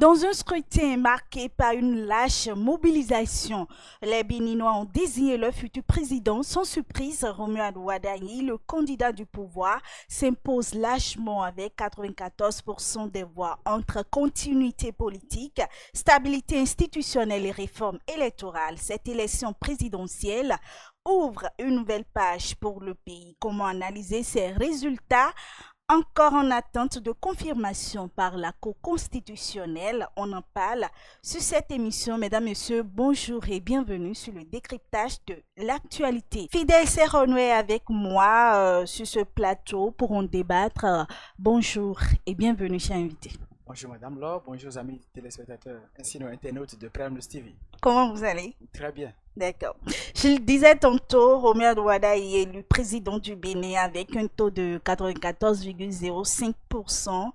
Dans un scrutin marqué par une lâche mobilisation, les Béninois ont désigné leur futur président. Sans surprise, Romuald Wardani, le candidat du pouvoir, s'impose lâchement avec 94% des voix. Entre continuité politique, stabilité institutionnelle et réforme électorale, cette élection présidentielle ouvre une nouvelle page pour le pays. Comment analyser ces résultats? Encore en attente de confirmation par la Cour constitutionnelle, on en parle sur cette émission. Mesdames, Messieurs, bonjour et bienvenue sur le décryptage de l'actualité. Fidèle Serronoué est avec moi sur ce plateau pour en débattre. Bonjour et bienvenue, cher invité. Bonjour Madame Laure, bonjour amis téléspectateurs ainsi nos internautes de Prime News TV. Comment vous allez? Très bien. D'accord. Je le disais tantôt, Romuald Wardani est élu président du Bénin avec un taux de 94,05%.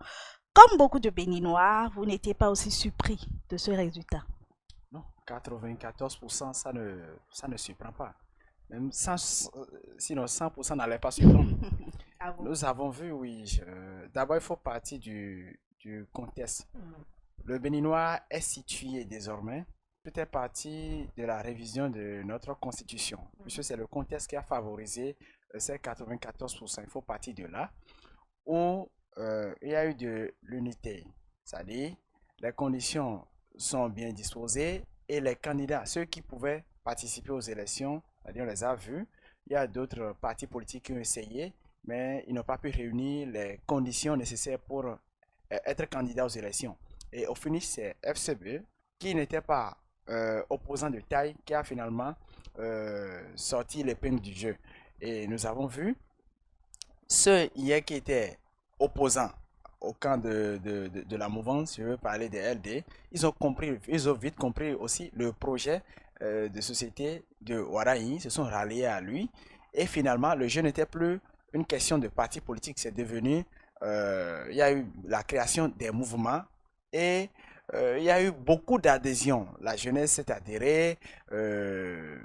Comme beaucoup de Béninois, vous n'étiez pas aussi surpris de ce résultat? Non, 94%, ça ne surprend pas. Même 100, sinon 100% n'allait pas surprendre. Ah bon? Nous avons vu, oui. D'abord, il faut partir du contexte. Le Béninois est situé désormais. Tout est parti de la révision de notre constitution, puisque c'est le contexte qui a favorisé ces 94%. Il faut partir de là, où il y a eu de l'unité. C'est-à-dire, les conditions sont bien disposées et les candidats, ceux qui pouvaient participer aux élections, c'est-à-dire on les a vus. Il y a d'autres partis politiques qui ont essayé, mais ils n'ont pas pu réunir les conditions nécessaires pour être candidats aux élections. Et au finish, c'est FCB qui n'était pas opposant de taille qui a finalement sorti l'épingle du jeu. Et nous avons vu ceux hier qui étaient opposants au camp de la mouvance, je veux parler des LD, ils ont vite compris aussi le projet de société de Wardani, se sont ralliés à lui. Et finalement, le jeu n'était plus une question de parti politique, c'est devenu, il y a eu la création des mouvements et il y a eu beaucoup d'adhésions. La jeunesse s'est adhérée, les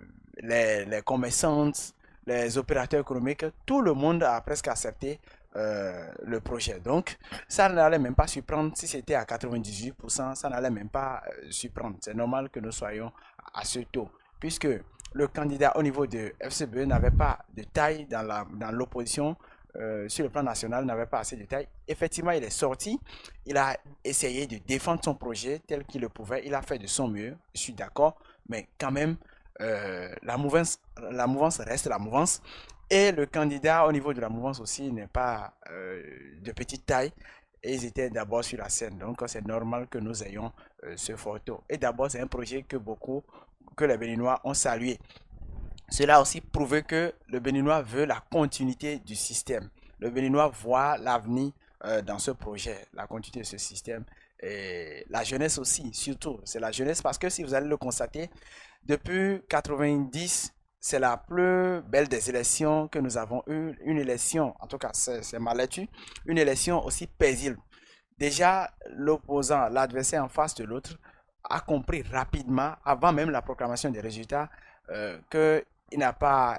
commerçants, les opérateurs économiques, tout le monde a presque accepté le projet. Donc, ça n'allait même pas surprendre si c'était à 98%, ça n'allait même pas surprendre. C'est normal que nous soyons à ce taux, puisque le candidat au niveau de FCBE n'avait pas de taille dans l'opposition. Sur le plan national, n'avait pas assez de taille. Effectivement, il est sorti. Il a essayé de défendre son projet tel qu'il le pouvait. Il a fait de son mieux. Je suis d'accord. Mais quand même, la mouvance reste la mouvance. Et le candidat au niveau de la mouvance aussi n'est pas de petite taille. Et ils étaient d'abord sur la scène. Donc, c'est normal que nous ayons ce photo. Et d'abord, c'est un projet que les Béninois ont salué. Cela a aussi prouvé que le Béninois veut la continuité du système. Le Béninois voit l'avenir dans ce projet, la continuité de ce système. Et la jeunesse aussi, surtout. C'est la jeunesse parce que si vous allez le constater, depuis 90, c'est la plus belle des élections que nous avons eues. Une élection, en tout cas, c'est ma lecture, une élection aussi paisible. Déjà, l'opposant, l'adversaire en face de l'autre, a compris rapidement, avant même la proclamation des résultats, que il n'a pas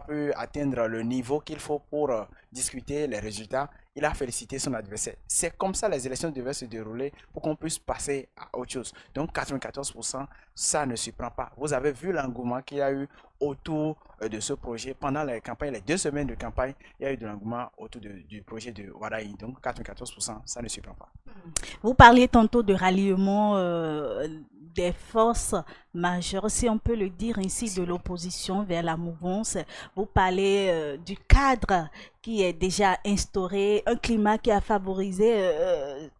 pu atteindre le niveau qu'il faut pour discuter les résultats. Il a félicité son adversaire. C'est comme ça les élections devaient se dérouler pour qu'on puisse passer à autre chose. Donc 94%, ça ne surprend pas. Vous avez vu l'engouement qu'il y a eu autour de ce projet. Pendant les campagnes, les 2 semaines de campagne, il y a eu de l'engouement autour du projet de Wardani. Donc 94%, ça ne surprend pas. Vous parliez tantôt de ralliement des forces majeures, si on peut le dire ainsi, de l'opposition vers la mouvance. Vous parlez du cadre qui est déjà instauré, un climat qui a favorisé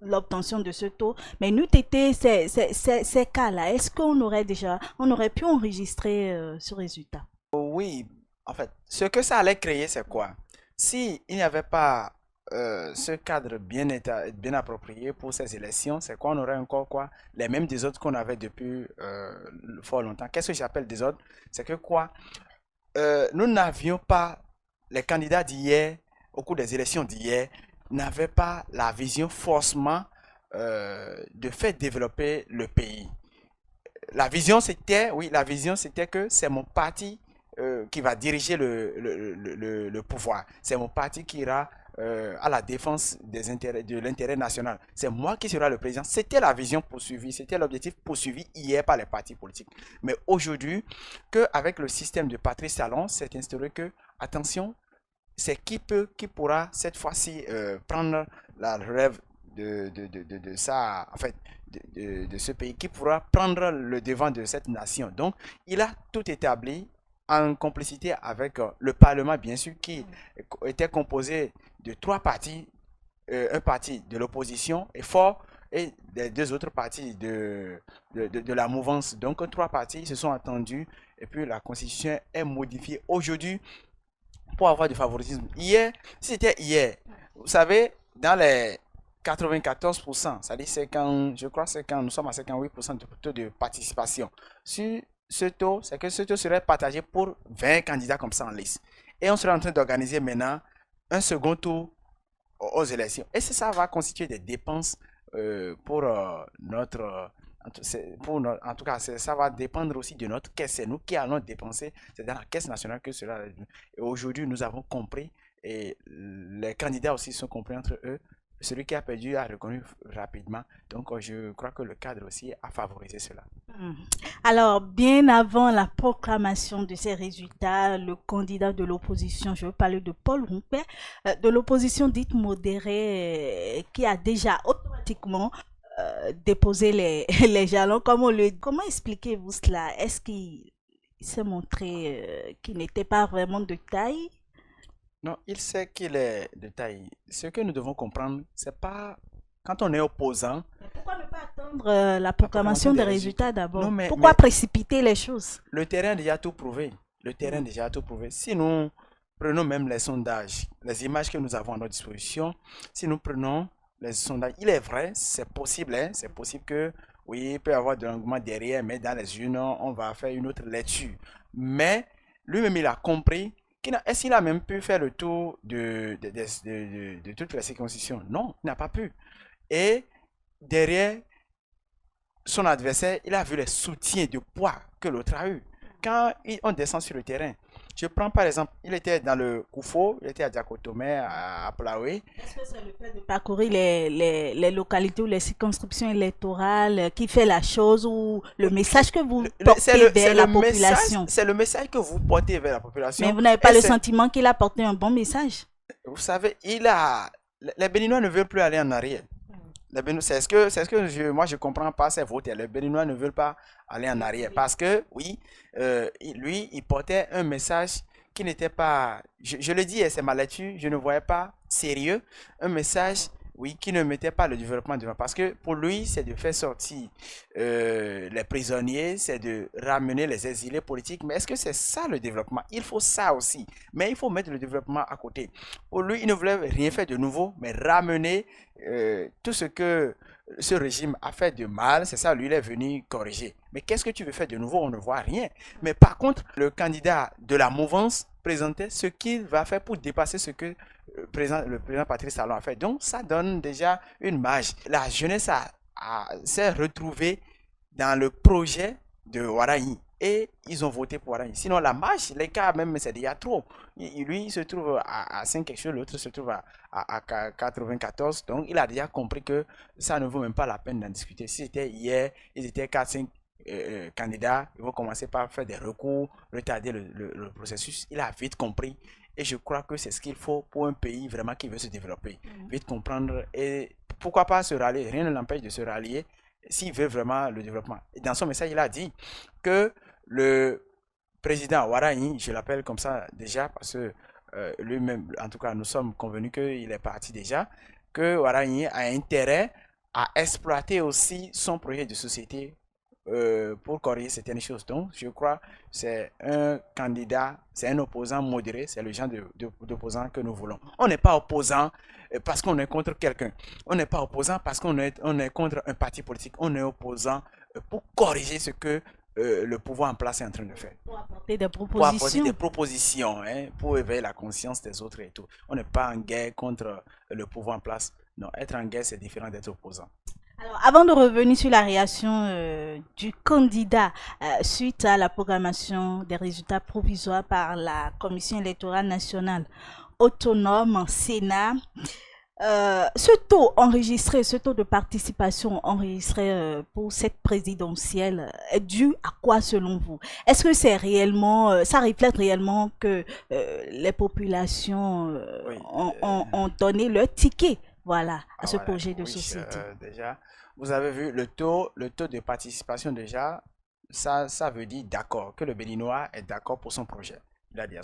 l'obtention de ce taux. Mais nous, été ces cas-là, est-ce qu'on aurait pu enregistrer ce résultat? Oui, en fait, ce que ça allait créer, c'est quoi? Si il n'y avait pas ce cadre bien approprié pour ces élections, c'est quoi? On aurait encore quoi? Les mêmes désordres qu'on avait depuis fort longtemps. Qu'est-ce que j'appelle désordre? C'est que quoi? Nous n'avions pas, les candidats d'hier, au cours des élections d'hier, n'avaient pas la vision forcément de faire développer le pays. La vision c'était que c'est mon parti qui va diriger le pouvoir. C'est mon parti qui ira à la défense des intérêts, de l'intérêt national. C'est moi qui serai le président. C'était la vision poursuivie, c'était l'objectif poursuivi hier par les partis politiques. Mais aujourd'hui, qu'avec le système de Patrice Talon, c'est instauré que, attention, c'est qui pourra cette fois-ci prendre la relève de ça, en fait, de ce pays, qui pourra prendre le devant de cette nation. Donc, il a tout établi en complicité avec le Parlement, bien sûr, qui était composé de trois partis, un parti de l'opposition est fort et des deux autres partis de la mouvance. Donc, trois partis se sont entendus et puis la constitution est modifiée aujourd'hui pour avoir du favoritisme. Hier, si c'était hier, vous savez, dans les 94%, c'est-à-dire je crois nous sommes à 58% de taux de participation. Sur ce taux, c'est que ce taux serait partagé pour 20 candidats comme ça en liste. Et on serait en train d'organiser maintenant un second tour aux élections. Et ça va constituer des dépenses pour notre... en tout cas, ça va dépendre aussi de notre caisse. C'est nous qui allons dépenser. C'est dans la caisse nationale que cela... Et aujourd'hui, nous avons compris, et les candidats aussi sont compris entre eux. Celui qui a perdu a reconnu rapidement. Donc, je crois que le cadre aussi a favorisé cela. Alors, bien avant la proclamation de ces résultats, le candidat de l'opposition, je veux parler de Paul Rompé, de l'opposition dite modérée, qui a déjà automatiquement déposé les jalons, comme on le dit. Comment expliquez-vous cela? Est-ce qu'il s'est montré qu'il n'était pas vraiment de taille? Non, il sait qu'il est de taille. Ce que nous devons comprendre, c'est pas quand on est opposant. Mais pourquoi ne pas attendre la proclamation des résultats d'abord? Pourquoi précipiter les choses? Le terrain a déjà tout prouvé. Le terrain a déjà tout prouvé. Si nous prenons même les sondages, les images que nous avons à notre disposition, si nous prenons les sondages, il est vrai, c'est possible, hein, c'est possible que, oui, il peut y avoir de l'engouement derrière, mais dans les urnes, on va faire une autre lecture. Mais lui-même, il a compris. Est-ce qu'il a même pu faire le tour de toutes les circonscriptions? Non, il n'a pas pu. Et derrière son adversaire, il a vu les soutiens de poids que l'autre a eu. Quand on descend sur le terrain, je prends par exemple, il était dans le Koufo, il était à Diakotomé, à Plaoué. Est-ce que c'est le fait de parcourir les localités ou les circonscriptions électorales qui fait la chose, ou le message que vous portez vers la population? C'est le message que vous portez vers la population. Mais vous n'avez pas le sentiment qu'il a porté un bon message? Vous savez, les Béninois ne veulent plus aller en arrière. C'est ce que moi je comprends pas ces votes. Les Béninois ne veulent pas aller en arrière parce que, oui, lui, il portait un message qui n'était pas, je le dis, c'est ma lecture, je ne voyais pas sérieux, un message, oui, qui ne mettait pas le développement devant. Parce que pour lui, c'est de faire sortir les prisonniers, c'est de ramener les exilés politiques. Mais est-ce que c'est ça le développement? Il faut ça aussi. Mais il faut mettre le développement à côté. Pour lui, il ne voulait rien faire de nouveau, mais ramener tout ce que ce régime a fait de mal, c'est ça, lui, il est venu corriger. Mais qu'est-ce que tu veux faire de nouveau? On ne voit rien. Mais par contre, le candidat de la mouvance présentait ce qu'il va faire pour dépasser ce que le président Patrice Talon a fait. Donc, ça donne déjà une marge. La jeunesse s'est retrouvée dans le projet de Ouaddaï. Et ils ont voté pour Ouaddaï. Sinon, la marche, les cas même, c'est déjà trop. Lui, il se trouve à 5 quelque chose, l'autre se trouve à 94. Donc, il a déjà compris que ça ne vaut même pas la peine d'en discuter. Si c'était hier, ils étaient 4-5 candidats. Ils vont commencer par faire des recours, retarder le processus. Il a vite compris. Et je crois que c'est ce qu'il faut pour un pays vraiment qui veut se développer. Vite comprendre. Et pourquoi pas se rallier? Rien ne l'empêche de se rallier s'il veut vraiment le développement. Et dans son message, il a dit que le président Ouaddaï, je l'appelle comme ça déjà parce que lui-même, en tout cas, nous sommes convenus qu'il est parti déjà, que Ouaddaï a intérêt à exploiter aussi son projet de société pour corriger certaines choses. Donc, je crois que c'est un candidat, c'est un opposant modéré, c'est le genre d'opposant que nous voulons. On n'est pas opposant parce qu'on est contre quelqu'un. On n'est pas opposant parce qu'on est contre un parti politique. On est opposant pour corriger ce que le pouvoir en place est en train de faire. Pour apporter des propositions. Pour apporter des propositions, hein, pour éveiller la conscience des autres et tout. On n'est pas en guerre contre le pouvoir en place. Non, être en guerre, c'est différent d'être opposant. Alors, avant de revenir sur la réaction du candidat suite à la programmation des résultats provisoires par la Commission électorale nationale, autonome, Sénat. Ce taux enregistré, ce taux de participation enregistré pour cette présidentielle est dû à quoi selon vous? Est-ce que c'est réellement, ça reflète réellement que les populations Oui, ont donné leur ticket, voilà, à ce voilà, projet de oui, société? déjà, vous avez vu le taux de participation déjà, ça veut dire d'accord, que le Béninois est d'accord pour son projet. Il a dit à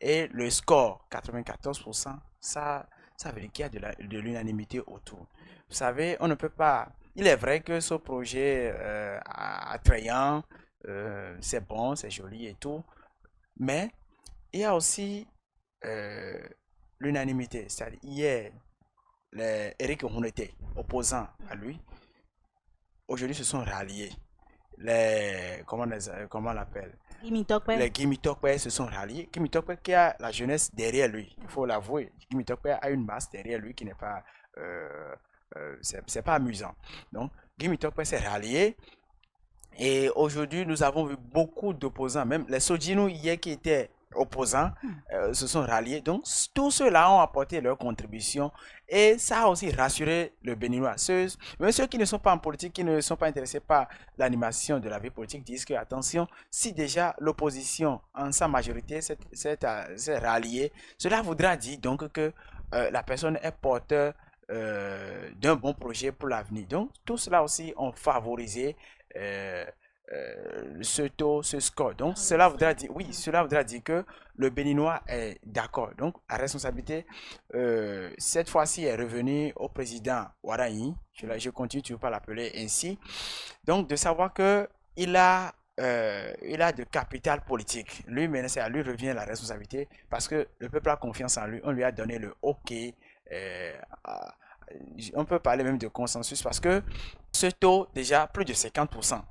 Et le score, 94%, ça veut dire qu'il y a de l'unanimité autour. Vous savez, on ne peut pas. Il est vrai que ce projet attrayant, c'est bon, c'est joli et tout, mais il y a aussi euh, l'unanimité. C'est-à-dire, hier, Eric Hounete, opposant à lui, aujourd'hui se sont ralliés. Comment on l'appelle? Imitokwe. Les Gimitokwe se sont ralliés. Gimitokwe qui a la jeunesse derrière lui, il faut l'avouer. Gimitokwe a une masse derrière lui qui n'est pas, c'est pas amusant. Donc, Gimitokwe s'est rallié. Et aujourd'hui, nous avons vu beaucoup d'opposants, même les Sojinu hier qui étaient opposants se sont ralliés. Donc, tous ceux-là ont apporté leur contribution et ça a aussi rassuré le Béninois. Même ceux qui ne sont pas en politique, qui ne sont pas intéressés par l'animation de la vie politique, disent que, attention, si déjà l'opposition en sa majorité s'est ralliée, cela voudra dire donc que la personne est porteur d'un bon projet pour l'avenir. Donc, tout cela aussi ont favorisé euh, ce taux, ce score. Donc, cela voudra dire, oui, cela voudra dire que le Béninois est d'accord. Donc, la responsabilité, cette fois-ci, est revenue au président Ouaddaï. Je continue toujours par l'appeler ainsi. Donc, de savoir que il a de capital politique. Lui, maintenant, c'est à lui revient la responsabilité parce que le peuple a confiance en lui. On lui a donné le OK. On peut parler même de consensus parce que ce taux, déjà, plus de 50%.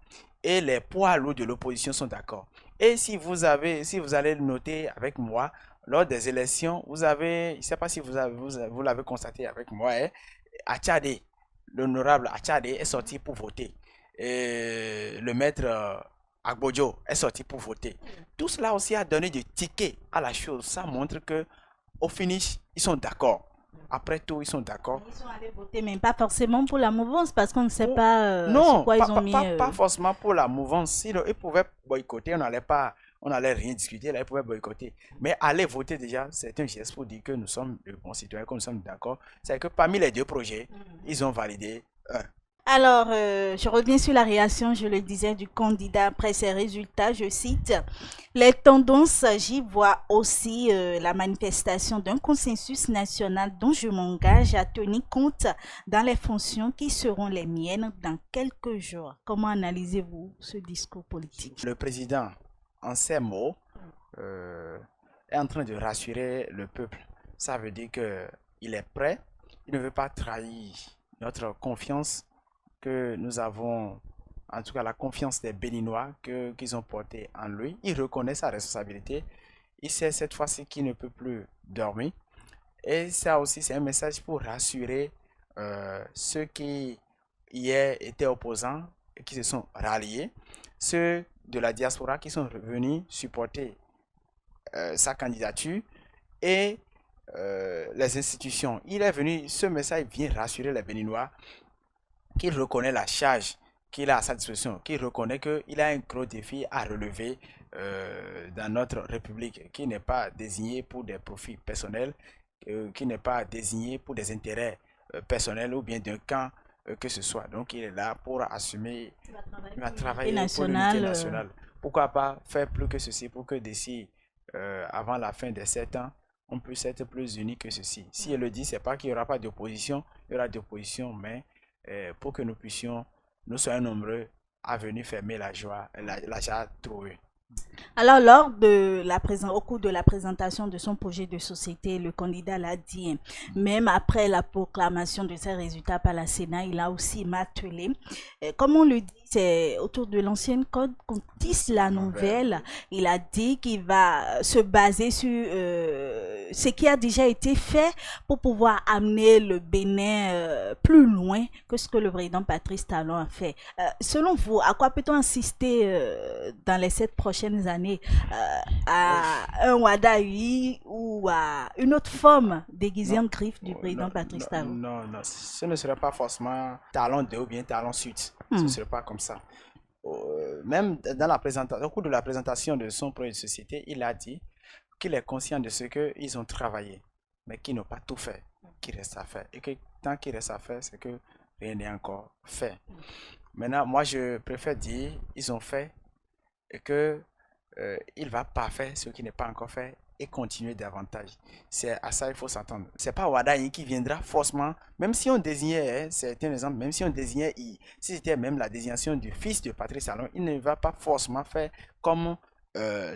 Et les poids lourds de l'opposition sont d'accord. Et si vous allez le noter avec moi, lors des élections, vous avez, je ne sais pas si vous l'avez constaté avec moi, hein, Achade, l'honorable Achade est sorti pour voter. Et le maître Agbojo est sorti pour voter. Tout cela aussi a donné du ticket à la chose. Ça montre que au finish, ils sont d'accord. Après tout, ils sont d'accord. Ils sont allés voter, mais pas forcément pour la mouvance, parce qu'on ne sait Ou- pas sur non, quoi ils ont mis. pas forcément pour la mouvance. Si ils pouvaient boycotter, on n'allait rien discuter, là, ils pouvaient boycotter. Mais aller voter déjà, c'est un geste pour dire que nous sommes de bons citoyens, que nous sommes d'accord. C'est que parmi les deux projets, ils ont validé un. Alors, je reviens sur la réaction, je le disais, du candidat après ses résultats. Je cite, les tendances, j'y vois aussi la manifestation d'un consensus national dont je m'engage à tenir compte dans les fonctions qui seront les miennes dans quelques jours. Comment analysez-vous ce discours politique? Le président, en ces mots, est en train de rassurer le peuple. Ça veut dire qu'il est prêt, il ne veut pas trahir notre confiance que nous avons, en tout cas la confiance des Béninois qu'ils ont portée en lui. Il reconnaît sa responsabilité. Il sait cette fois-ci qu'il ne peut plus dormir. Et ça aussi, c'est un message pour rassurer ceux qui hier étaient opposants et qui se sont ralliés, ceux de la diaspora qui sont revenus supporter sa candidature et les institutions. Il est venu, ce message vient rassurer les Béninois qu'il reconnaît la charge qu'il a à sa disposition, qu'il reconnaît qu'il a un gros défi à relever dans notre République, qui n'est pas désigné pour des profits personnels, qui n'est pas désigné pour des intérêts personnels ou bien d'un camp que ce soit. Donc il est là pour assumer, il va travailler pour l'unité nationale. Pourquoi pas faire plus que ceci pour que d'ici, avant la fin des 7 ans, on puisse être plus unis que ceci. Si elle le dit, c'est pas qu'il n'y aura pas d'opposition, il y aura d'opposition, mais pour que nous soyons nombreux à venir fermer la joie trouvée. Alors, au cours de la présentation de son projet de société, le candidat l'a dit, même après la proclamation de ses résultats par la Sénat, il a aussi martelé. Comme on le dit, c'est autour de l'ancienne code qu'on tisse la nouvelle. Il a dit qu'il va se baser sur ce qui a déjà été fait pour pouvoir amener le Bénin plus loin que ce que le président Patrice Talon a fait. Selon vous, à quoi peut-on assister dans les 7 prochaines années, à un Wadahui ou à une autre forme déguisée en griffe du président Patrice Talon? Non, ce ne serait pas forcément Talon 2 ou bien Talon suite. Ce ne serait pas comme ça. Même dans la présentation, au cours de la présentation de son projet de société, il a dit qu'il est conscient de ce qu'ils ont travaillé, mais qu'ils n'ont pas tout fait, qu'il reste à faire. Et que tant qu'il reste à faire, c'est que rien n'est encore fait. Maintenant, moi, je préfère dire ils ont fait et que il va pas faire ce qui n'est pas encore fait et continuer davantage. C'est à ça qu'il faut s'attendre. C'est pas Wadayi qui viendra forcément, même si on désignait, c'est un exemple, même si on désignait, si c'était même la désignation du fils de Patrice Talon, il ne va pas forcément faire comme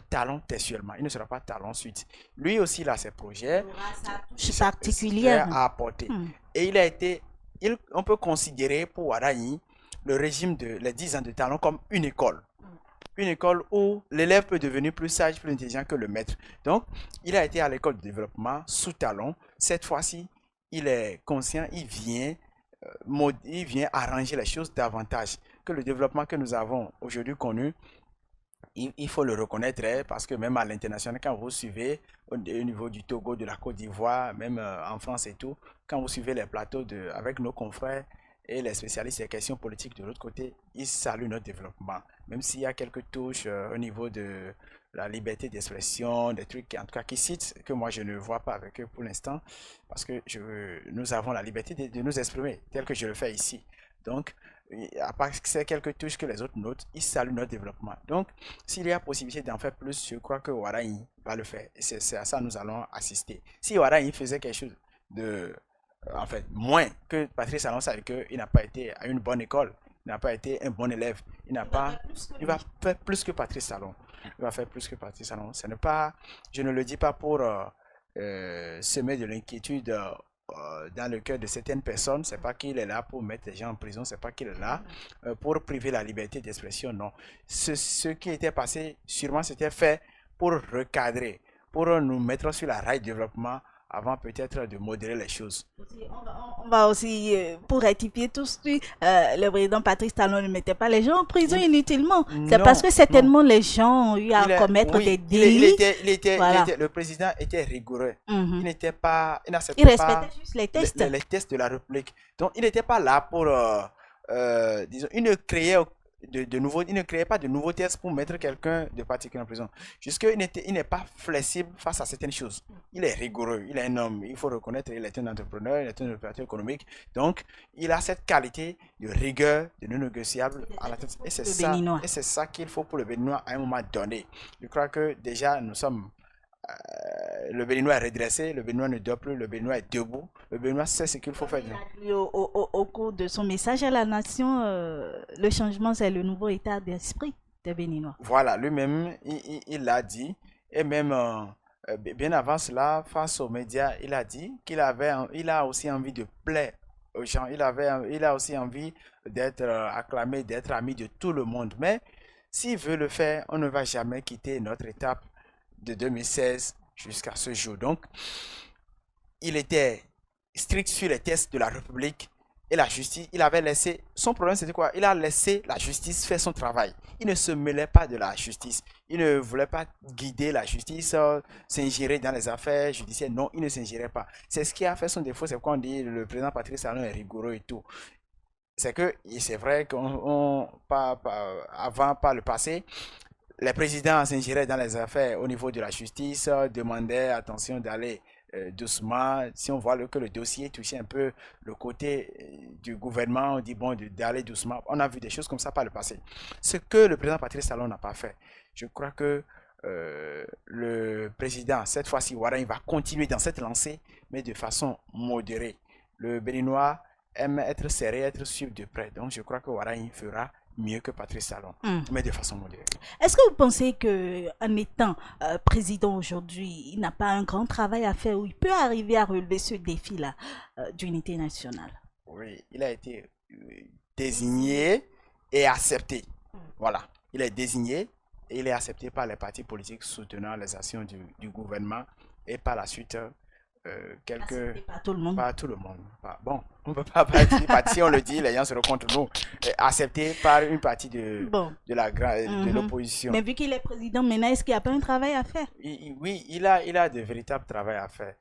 Talon textuellement. Il ne sera pas Talon suite. Lui aussi, il a ses projets particulière à apporter. Et il a été, on peut considérer pour Wadayi le régime de les 10 ans de Talon comme une école. Une école où l'élève peut devenir plus sage, plus intelligent que le maître. Donc, il a été à l'école de développement sous Talon. Cette fois-ci, il est conscient, il vient arranger les choses davantage. Que le développement que nous avons aujourd'hui connu, il faut le reconnaître, parce que même à l'international, quand vous suivez au niveau du Togo, de la Côte d'Ivoire, même en France et tout, quand vous suivez les plateaux avec nos confrères et les spécialistes des questions politiques de l'autre côté, ils saluent notre développement. Même s'il y a quelques touches au niveau de la liberté d'expression, des trucs en tout cas qui citent, que moi je ne vois pas avec eux pour l'instant, parce que nous avons la liberté de nous exprimer, tel que je le fais ici. Donc, à part ces quelques touches que les autres notent, ils saluent notre développement. Donc, s'il y a possibilité d'en faire plus, je crois que Wadayi va le faire. Et c'est à ça que nous allons assister. Si Wadayi faisait quelque chose de, en fait, moins que Patrice Talon, c'est qu'il n'a pas été à une bonne école, il n'a pas été un bon élève, il va faire plus que Patrice Talon. Il va faire plus que Patrice Talon. Ce n'est pas, je ne le dis pas pour semer de l'inquiétude dans le cœur de certaines personnes. C'est pas qu'il est là pour mettre les gens en prison, c'est pas qu'il est là pour priver la liberté d'expression, non. Ce qui était passé, sûrement c'était fait pour recadrer, pour nous mettre sur la raille de développement avant peut-être de modérer les choses. On va aussi, pour rectifier tout ce le président Patrice Talon ne mettait pas les gens en prison inutilement. C'est parce que certainement les gens ont eu à commettre des délits. Le président était rigoureux. Il n'était pas, il respectait juste les tests. Les tests de la République. Donc il n'était pas là pour, disons, il ne créait pas de nouveaux tests pour mettre quelqu'un de particulier en prison. Il n'est pas flexible face à certaines choses. Il est rigoureux, il est un homme, il faut reconnaître, il est un entrepreneur, il est un opérateur économique. Donc, il a cette qualité de rigueur, de non négociable à la tête. Et c'est ça qu'il faut pour le Béninois à un moment donné. Je crois que déjà, nous sommes... le Béninois est redressé, le Béninois ne dort plus, le Béninois est debout, le Béninois sait ce qu'il faut faire. Au cours de son message à la nation, le changement, c'est le nouveau état d'esprit des Béninois. Voilà, lui-même, il l'a dit, et même bien avant cela, face aux médias, il a dit qu'il a aussi envie de plaire aux gens, il a aussi envie d'être acclamé, d'être ami de tout le monde. Mais s'il veut le faire, on ne va jamais quitter notre étape de 2016 jusqu'à ce jour. Donc, il était strict sur les tests de la République et la justice. Il avait laissé, son problème c'était quoi? Il a laissé la justice faire son travail. Il ne se mêlait pas de la justice. Il ne voulait pas guider la justice, s'ingérer dans les affaires judiciaires. Non, il ne s'ingérait pas. C'est ce qui a fait son défaut. C'est pourquoi on dit le président Patrice Talon est rigoureux et tout. C'est que, c'est vrai qu'avant, par le passé, les présidents s'ingéraient dans les affaires au niveau de la justice, demandaient attention d'aller doucement. Si on voit que le dossier touchait un peu le côté du gouvernement, on dit bon d'aller doucement. On a vu des choses comme ça par le passé. Ce que le président Patrice Talon n'a pas fait. Je crois que le président, cette fois-ci, Wadayi, va continuer dans cette lancée, mais de façon modérée. Le Béninois aime être serré, être suivi de près. Donc je crois que Wadayi fera mieux que Patrice Talon, mais de façon modérée. Est-ce que vous pensez qu'en étant président aujourd'hui, il n'a pas un grand travail à faire où il peut arriver à relever ce défi-là d'unité nationale? Oui, il a été désigné et accepté. Voilà, il est désigné et il est accepté par les partis politiques soutenant les actions du gouvernement et par la suite, Accepté par tout le monde. pas tout le monde. Bon, on ne peut pas partir, si on le dit, les gens seront contre nous. Accepté par une partie Bon. de Mhm. l'opposition. Mais vu qu'il est président maintenant, est-ce qu'il n'y a pas un travail à faire? Oui, il a de véritables travail à faire.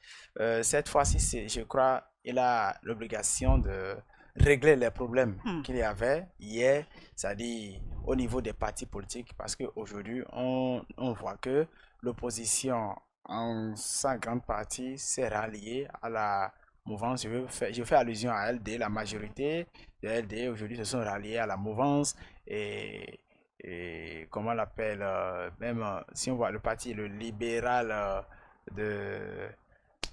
Cette fois-ci, je crois, il a l'obligation de régler les problèmes Hmm. qu'il y avait hier, c'est-à-dire au niveau des partis politiques, parce qu'aujourd'hui, on voit que l'opposition, en sa grande partie, s'est ralliée à la mouvance. Je fais allusion à LD, la majorité de LD aujourd'hui se sont ralliés à la mouvance et comment on l'appelle, même si on voit le parti, le libéral de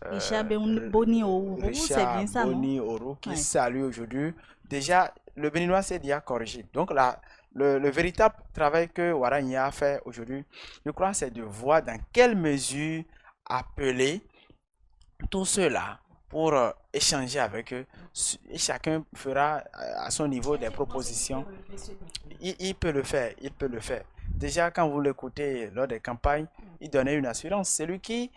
Richard euh, Boni Ouro, c'est Richard bien ça, non? Boni Oro qui Ouais. salue aujourd'hui. Déjà, le Béninois s'est déjà corrigé. Donc, le véritable travail que Waranya a fait aujourd'hui, je crois, c'est de voir dans quelle mesure appeler tous ceux-là pour échanger avec eux. Et chacun fera à son niveau des propositions. Il peut le faire, il peut le faire. Déjà, quand vous l'écoutez lors des campagnes, il donnait une assurance. C'est lui qui,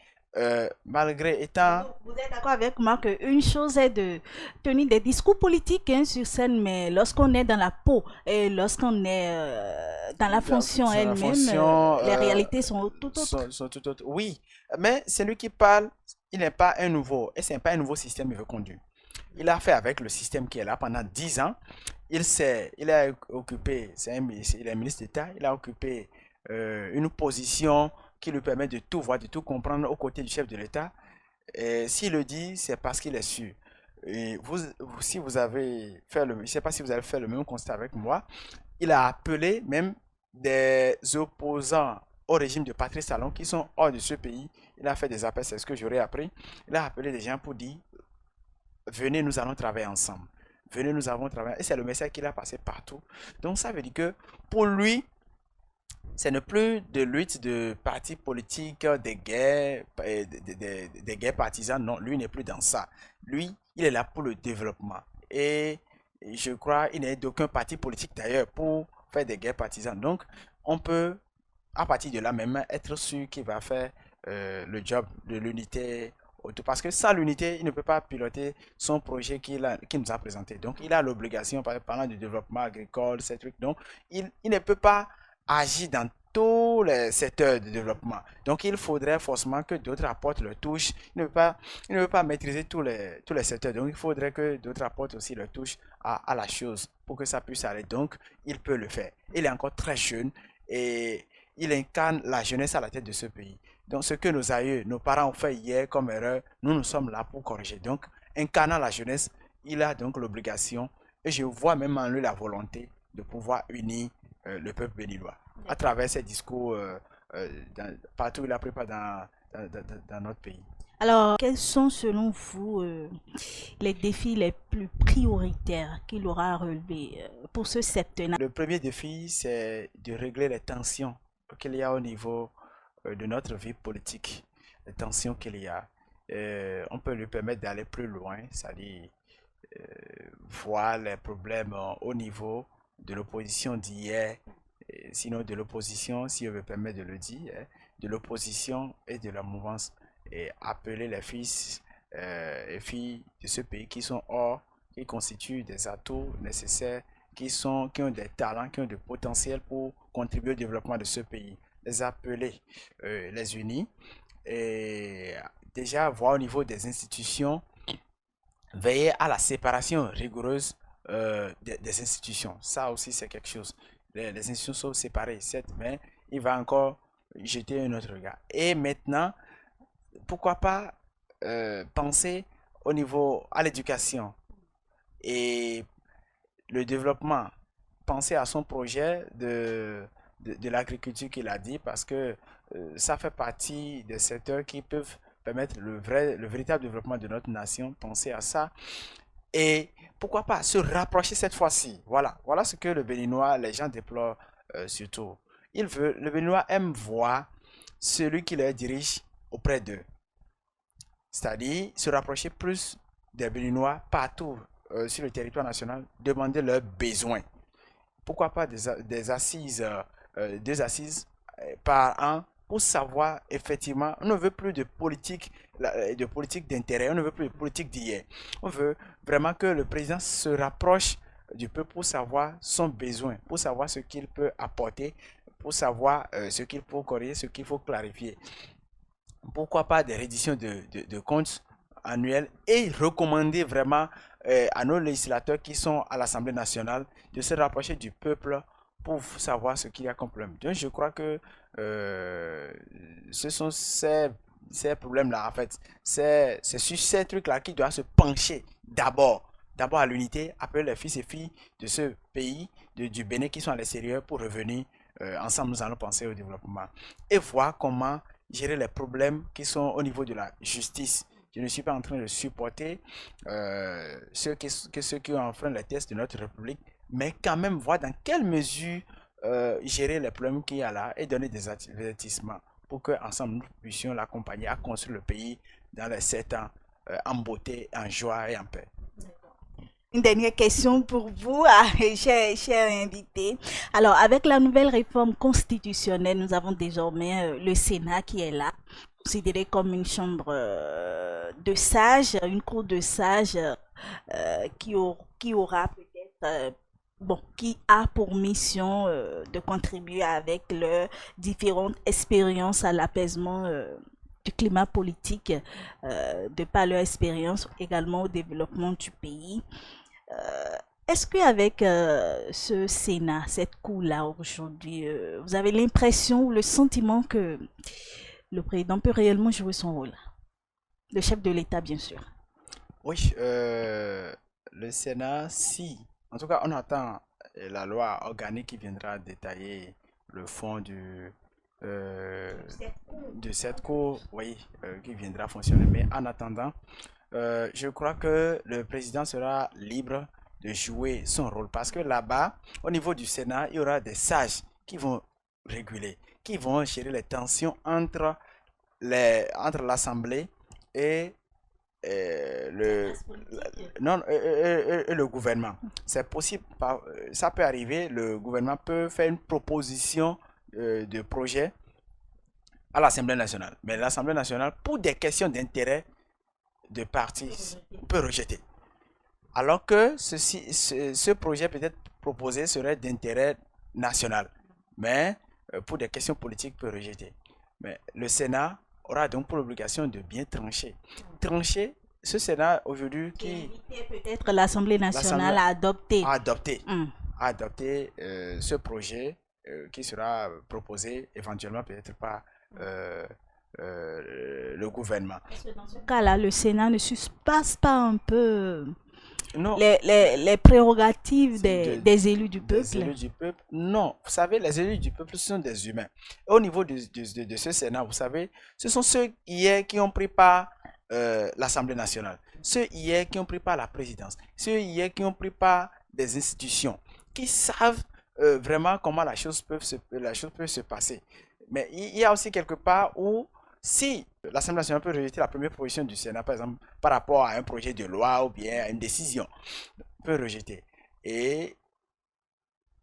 malgré étant... Vous êtes d'accord avec moi qu'une chose est de tenir des discours politiques hein, sur scène, mais lorsqu'on est dans la peau et lorsqu'on est dans la fonction Sur la elle-même, fonction, les réalités sont tout autres. sont tout autres. Oui, mais celui qui parle, il n'est pas un nouveau, et ce n'est pas un nouveau système qu'il veut conduire. Il a fait avec le système qui est là pendant 10 ans. Il a occupé, il est ministre d'État, il a occupé une position qui lui permet de tout voir, de tout comprendre aux côtés du chef de l'État. Et s'il le dit, c'est parce qu'il est sûr. Et si vous avez fait je ne sais pas si vous avez fait le même constat avec moi, il a appelé même des opposants au régime de Patrice Talon qui sont hors de ce pays. Il a fait des appels, c'est ce que j'aurais appris. Il a appelé des gens pour dire, venez, nous allons travailler ensemble. Venez, nous allons travailler. Et c'est le message qu'il a passé partout. Donc ça veut dire que pour lui, ce n'est plus de lutte de partis politiques, des guerres partisanes. Non, lui n'est plus dans ça. Lui, il est là pour le développement. Et je crois qu'il n'est d'aucun parti politique d'ailleurs pour faire des guerres partisanes. Donc, on peut, à partir de là même, être sûr qu'il va faire le job de l'unité. Parce que sans l'unité, il ne peut pas piloter son projet qu'il nous a présenté. Donc, il a l'obligation, parlant du développement agricole, ces trucs. Donc, il ne peut pas agit dans tous les secteurs de développement. Donc, il faudrait forcément que d'autres apportent leur touche. Il ne peut pas maîtriser tous les secteurs. Donc, il faudrait que d'autres apportent aussi leur touche à la chose pour que ça puisse aller. Donc, il peut le faire. Il est encore très jeune et il incarne la jeunesse à la tête de ce pays. Donc, ce que nos aïeux, nos parents ont fait hier comme erreur, nous sommes là pour corriger. Donc, incarnant la jeunesse, il a donc l'obligation, et je vois même en lui la volonté de pouvoir unir le peuple béninois à travers ses discours partout où il a pris part dans notre pays. Alors, quels sont selon vous les défis les plus prioritaires qu'il aura à relever pour ce septennat? Le premier défi, c'est de régler les tensions qu'il y a au niveau de notre vie politique, les tensions qu'il y a. On peut lui permettre d'aller plus loin, c'est-à-dire euh, voir les problèmes au niveau de l'opposition d'hier, sinon de l'opposition, si on me permet de le dire, de l'opposition et de la mouvance, et appeler les fils et filles de ce pays qui sont hors, qui constituent des atouts nécessaires, qui ont des talents, qui ont du potentiel pour contribuer au développement de ce pays. Les appeler, les unis, et déjà voir au niveau des institutions, veiller à la séparation rigoureuse des institutions. Ça aussi, c'est quelque chose. Les institutions sont séparées, certes, mais il va encore jeter un autre regard. Et maintenant, pourquoi pas penser au niveau à l'éducation et le développement, penser à son projet de l'agriculture qu'il a dit, parce que ça fait partie des secteurs qui peuvent permettre le véritable développement de notre nation. Penser à ça. Et pourquoi pas se rapprocher cette fois-ci. Voilà ce que le Béninois, les gens déplorent surtout. Le Béninois aime voir celui qui les dirige auprès d'eux. C'est-à-dire se rapprocher plus des Béninois partout sur le territoire national, demander leurs besoins. Pourquoi pas des assises, 2 assises par an pour savoir effectivement, on ne veut plus de politique d'intérêt, on ne veut plus de politique d'hier. On veut vraiment que le président se rapproche du peuple pour savoir son besoin, pour savoir ce qu'il peut apporter, pour savoir ce qu'il faut corriger, ce qu'il faut clarifier. Pourquoi pas des redditions de comptes annuels et recommander vraiment à nos législateurs qui sont à l'Assemblée nationale de se rapprocher du peuple pour savoir ce qu'il y a comme problème. Donc je crois que ce sont ces problèmes-là, en fait. C'est sur ces trucs-là qu'il doit se pencher d'abord. D'abord à l'unité, après les fils et filles de ce pays, du Bénin qui sont à l'extérieur pour revenir. Ensemble, nous allons penser au développement et voir comment gérer les problèmes qui sont au niveau de la justice. Je ne suis pas en train de supporter ceux qui ont enfreint les tests de notre République, mais quand même voir dans quelle mesure gérer les problèmes qu'il y a là et donner des avertissements pour qu'ensemble nous puissions l'accompagner à construire le pays dans les 7 ans en beauté, en joie et en paix. Une dernière question pour vous, chers invités. Alors, avec la nouvelle réforme constitutionnelle, nous avons désormais le Sénat qui est là, considéré comme une chambre de sages, une cour de sages qui aura peut-être, qui a pour mission de contribuer avec leurs différentes expériences à l'apaisement du climat politique, de par leur expérience également au développement du pays. Est-ce qu'avec ce Sénat, cette cour-là aujourd'hui, vous avez l'impression ou le sentiment que le président peut réellement jouer son rôle? Le chef de l'État, bien sûr. Oui, le Sénat, si. En tout cas, on attend la loi organique qui viendra détailler le fond de cette cour, oui, qui viendra fonctionner. Mais en attendant, je crois que le président sera libre de jouer son rôle parce que là-bas, au niveau du Sénat, il y aura des sages qui vont réguler, qui vont gérer les tensions entre l'Assemblée et le gouvernement. C'est possible, ça peut arriver, le gouvernement peut faire une proposition de projet à l'Assemblée nationale. Mais l'Assemblée nationale, pour des questions d'intérêt de parti, peut rejeter. Alors que ce projet peut-être proposé serait d'intérêt national. Mais pour des questions politiques, peut rejeter. Mais le Sénat aura donc pour l'obligation de bien trancher. Trancher ce Sénat aujourd'hui qui... Peut-être l'Assemblée nationale a adopté. Ce projet qui sera proposé éventuellement peut-être par le gouvernement. Dans ce cas-là, le Sénat ne surpasse pas un peu non. les prérogatives des élus du peuple? Des élus du peuple, non. Vous savez, les élus du peuple sont des humains. Et au niveau de ce Sénat, vous savez, ce sont ceux hier qui ont pris part l'Assemblée nationale, ceux hier qui ont pris part la présidence, ceux hier qui ont pris part des institutions, qui savent vraiment comment la chose peut se passer. Mais il y a aussi quelque part où si l'Assemblée nationale peut rejeter la première proposition du Sénat, par exemple, par rapport à un projet de loi ou bien à une décision, peut rejeter et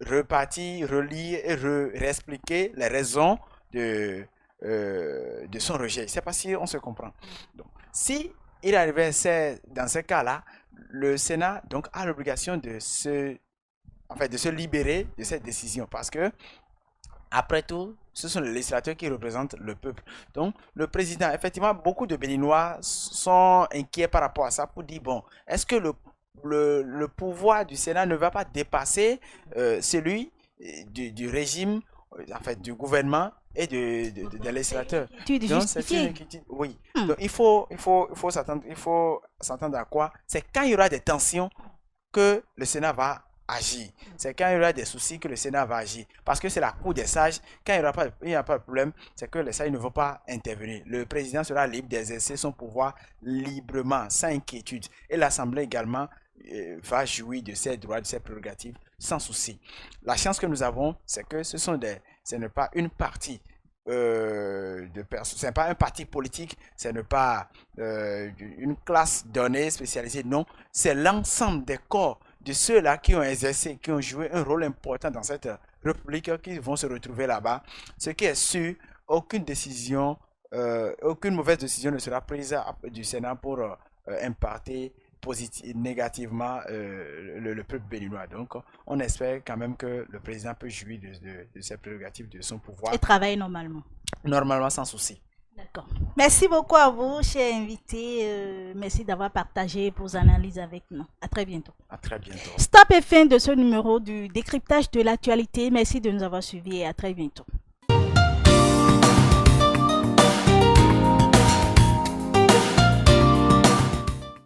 repartir, relire et réexpliquer les raisons de son rejet. C'est pas si on se comprend. Donc, si il arrivait dans ce cas-là, le Sénat donc a l'obligation de se libérer de cette décision parce que après tout, ce sont les législateurs qui représentent le peuple. Donc, le président, effectivement, beaucoup de Béninois sont inquiets par rapport à ça pour dire, bon, est-ce que le pouvoir du Sénat ne va pas dépasser celui du régime, en fait, du gouvernement et des législateurs? Donc, c'est une inquiétude. Oui. Donc, il faut s'attendre à quoi? C'est quand il y aura des tensions que le Sénat va agir. C'est quand il y aura des soucis que le Sénat va agir. Parce que c'est la cour des sages. Quand il n'y a pas de problème, c'est que les sages ne vont pas intervenir. Le président sera libre d'exercer son pouvoir librement, sans inquiétude. Et l'Assemblée également va jouir de ses droits, de ses prérogatives, sans souci. La chance que nous avons, c'est que ce n'est pas une partie de personnes, ce n'est pas un parti politique, ce n'est pas une classe donnée, spécialisée, non. C'est l'ensemble des corps de ceux-là qui ont exercé, qui ont joué un rôle important dans cette république, qui vont se retrouver là-bas. Ce qui est sûr, aucune décision, aucune mauvaise décision ne sera prise du Sénat pour impacter négativement le peuple béninois. Donc, on espère quand même que le président peut jouir de ses prérogatives, de son pouvoir, Et travailler normalement. normalement sans souci. D'accord. Merci beaucoup à vous, chers invités. Merci d'avoir partagé vos analyses avec nous. À très bientôt. À très bientôt. Stop et fin de ce numéro du décryptage de l'actualité. Merci de nous avoir suivis et à très bientôt.